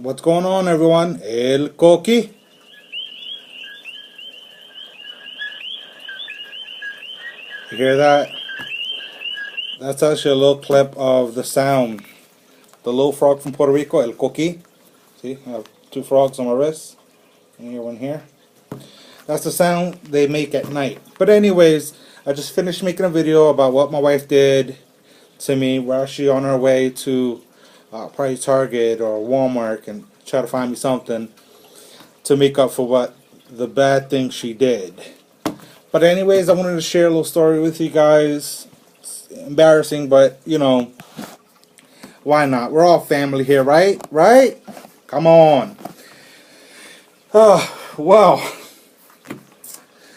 What's going on, everyone? El Coqui. You hear that? That's actually a little clip of the sound. The little frog from Puerto Rico, El Coqui. See, I have two frogs on my wrist. And here, one here. That's the sound they make at night. But anyways, I just finished making a video about what my wife did to me. We're actually on our way to probably Target or Walmart and try to find me something to make up for what the bad thing she did. But anyways, I wanted to share a little story with you guys. It's embarrassing, but you know, why not? We're all family here, right? Right? Come on. Well,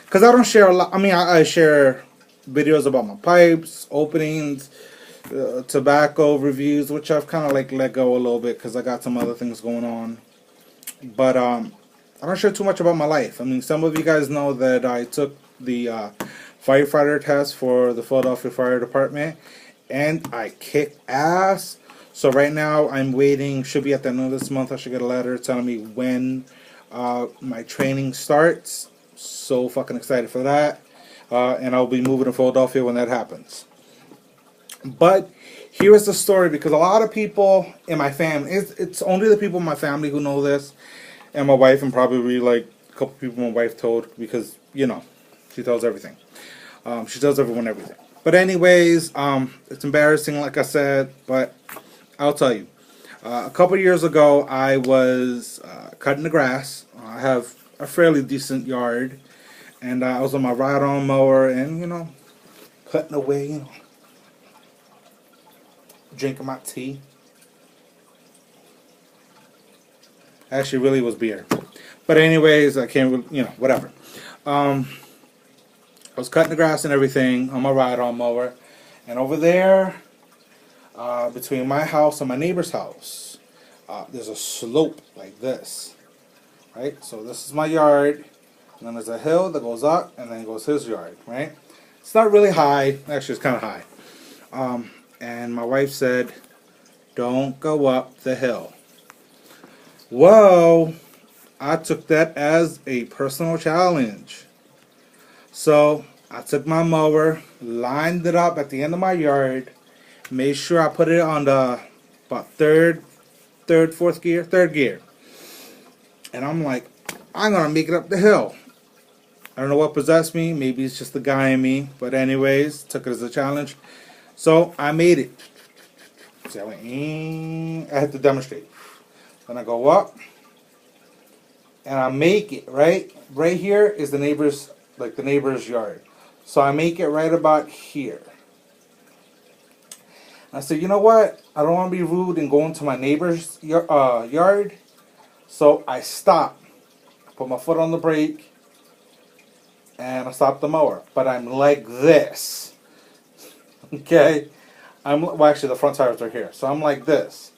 because I don't share a lot. I mean, I share videos about my pipes, openings, tobacco reviews, which I've kind of like let go a little bit because I got some other things going on. But I don't share too much about my life. I mean, some of you guys know that I took the firefighter test for the Philadelphia Fire Department, and I kicked ass. So right now I'm waiting. Should be at the end of this month. I should get a letter telling me when my training starts. So fucking excited for that. And I'll be moving to Philadelphia when that happens. But here is the story, because a lot of people in my family, it's only the people in my family who know this, and my wife, and probably like a couple people my wife told, because, you know, she tells everything. She tells everyone everything. But anyways, it's embarrassing, like I said, but I'll tell you. A couple years ago, I was cutting the grass. I have a fairly decent yard, and I was on my ride-on mower, and, you know, cutting away, you know, drinking my tea. Actually, really was beer. But anyways, I can't, you know, whatever. I was cutting the grass and everything on my ride-on mower, and over there, between my house and my neighbor's house, there's a slope like this, right? So this is my yard, and then there's a hill that goes up, and then goes his yard, right? It's not really high. Actually, it's kind of high. And my wife said, "Don't go up the hill." Well, I took that as a personal challenge. So I took my mower, lined it up at the end of my yard, made sure I put it on the about third, fourth gear, third gear. And I'm like, I'm gonna make it up the hill. I don't know what possessed me. Maybe it's just the guy in me. But anyways, took it as a challenge. So I made it. See, I went, I had to demonstrate. Then I go up, and I make it, right? Right here is the neighbor's, like the neighbor's yard. So I make it right about here. And I said, you know what? I don't want to be rude and go into my neighbor's yard. So I stop, put my foot on the brake, and I stop the mower. But I'm like this. Okay? Well, actually, the front tires are here. So I'm like this.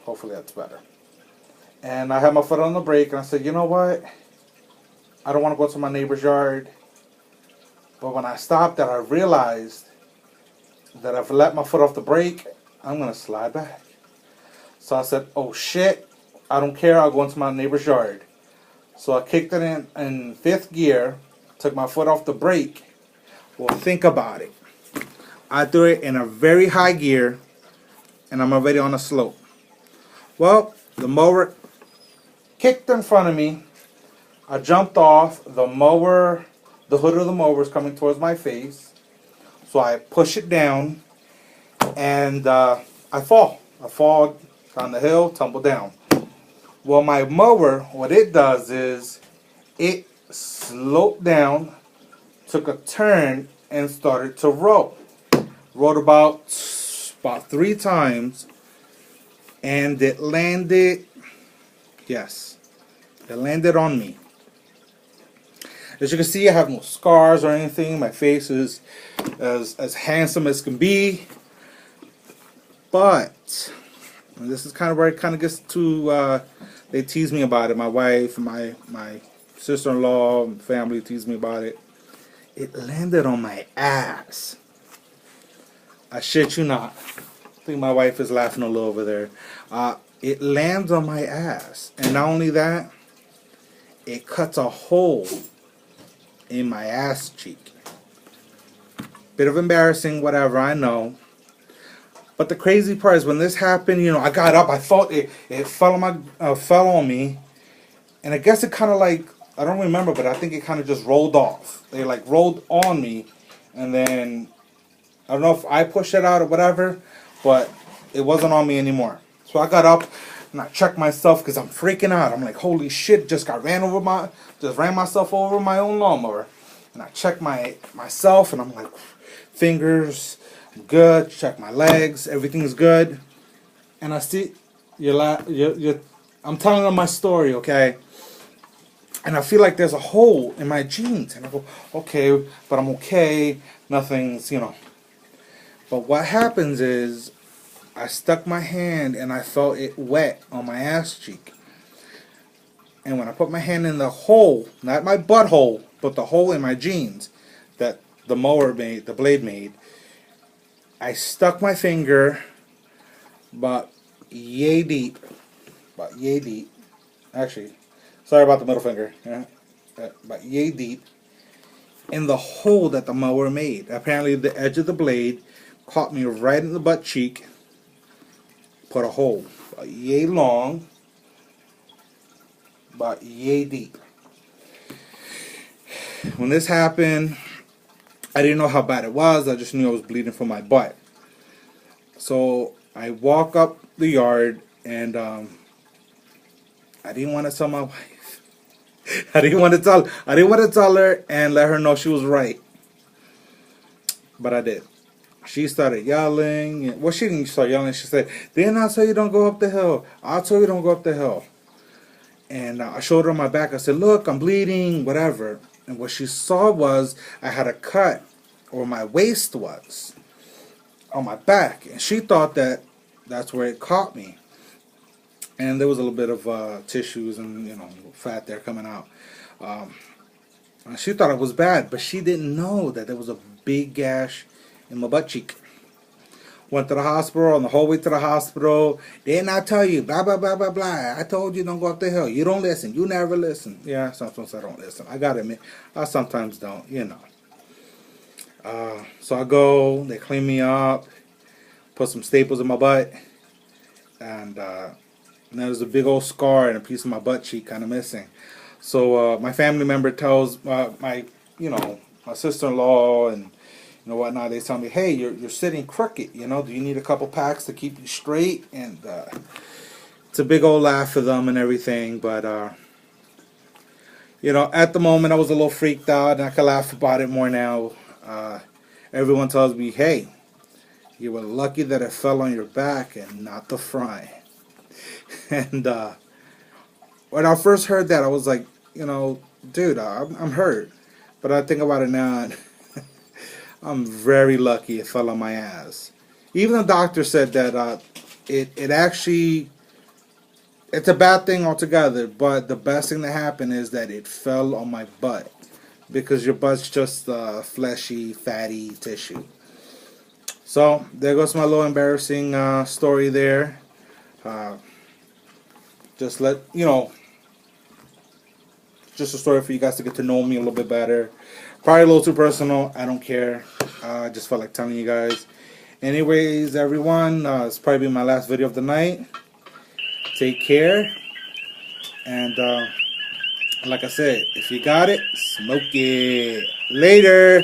Hopefully that's better. And I had my foot on the brake, and I said, you know what? I don't want to go to my neighbor's yard. But when I stopped that, I realized that if I let my foot off the brake, I'm going to slide back. So I said, oh shit, I don't care, I'll go into my neighbor's yard. So I kicked it in fifth gear, took my foot off the brake. Well, think about it. I threw it in a very high gear, and I'm already on a slope. Well, the mower kicked in front of me. I jumped off. The mower, the hood of the mower is coming towards my face. So I push it down, and I fall. I fall down the hill, tumble down. Well, my mower, what it does is it sloped down, took a turn, and started to roll. Rolled about 3 times, and it landed, yes, it landed on me. As you can see, I have no scars or anything. My face is as handsome as can be. But, and this is kind of where it kind of gets to, they tease me about it. My wife, my sister-in-law, family tease me about it. It landed on my ass. I shit you not. I think my wife is laughing a little over there. it lands on my ass. And not only that, it cuts a hole in my ass cheek. Bit of embarrassing, whatever, I know. But the crazy part is when this happened, you know, I got up. I thought it fell on me, and I guess it kind of like, I don't remember, but I think it kind of just rolled off. They like rolled on me, and then I don't know if I pushed it out or whatever, but it wasn't on me anymore. So I got up and I checked myself because I'm freaking out. I'm like, holy shit! Just ran myself over my own lawnmower, and I checked myself, and I'm like, fingers good. Check my legs, everything's good, and I see I'm telling them my story, okay? And I feel like there's a hole in my jeans, and I go, okay, but I'm okay. Nothing's, you know. But what happens is, I stuck my hand and I felt it wet on my ass cheek. And when I put my hand in the hole, not my butthole, but the hole in my jeans that the blade made, I stuck my finger about yay deep. Actually, sorry about the middle finger. Yeah, about yay deep in the hole that the mower made. Apparently, the edge of the blade caught me right in the butt cheek. Put a hole about yay long, about yay deep. When this happened, I didn't know how bad it was. I just knew I was bleeding from my butt. So I walk up the yard, and I didn't want to tell my wife. I didn't want to tell her and let her know she was right. But I did. She started yelling. Well, she didn't start yelling. She said, "Didn't I tell you don't go up the hill? I told you don't go up the hill." And I showed her on my back. I said, "Look, I'm bleeding, whatever." And what she saw was I had a cut where my waist was on my back. And she thought that that's where it caught me. And there was a little bit of tissues and, you know, fat there coming out. And she thought it was bad, but she didn't know that there was a big gash in my butt cheek. Went to the hospital. On the whole way to the hospital, didn't I tell you, blah, blah, blah, blah, blah. I told you don't go up the hill. You don't listen. You never listen. Yeah, sometimes I don't listen. I gotta admit, I sometimes don't, you know. So I go, they clean me up, put some staples in my butt, and there's a big old scar and a piece of my butt cheek kind of missing. So my family member tells my sister-in-law and whatnot. They tell me, "Hey, you're sitting crooked. You know, do you need a couple packs to keep you straight?" And it's a big old laugh for them and everything. But at the moment I was a little freaked out, and I can laugh about it more now. Everyone tells me, "Hey, you were lucky that it fell on your back and not the front." And when I first heard that, I was like, dude, I'm hurt. But I think about it now, and I'm very lucky it fell on my ass. Even the doctor said that it actually, it's a bad thing altogether, but the best thing that happened is that it fell on my butt. Because your butt's just fleshy, fatty tissue. So, there goes my little embarrassing story there. Just just a story for you guys to get to know me a little bit better. Probably a little too personal. I don't care. I just felt like telling you guys. Anyways, everyone, it's probably my last video of the night. Take care. And like I said, if you got it, smoke it. Later.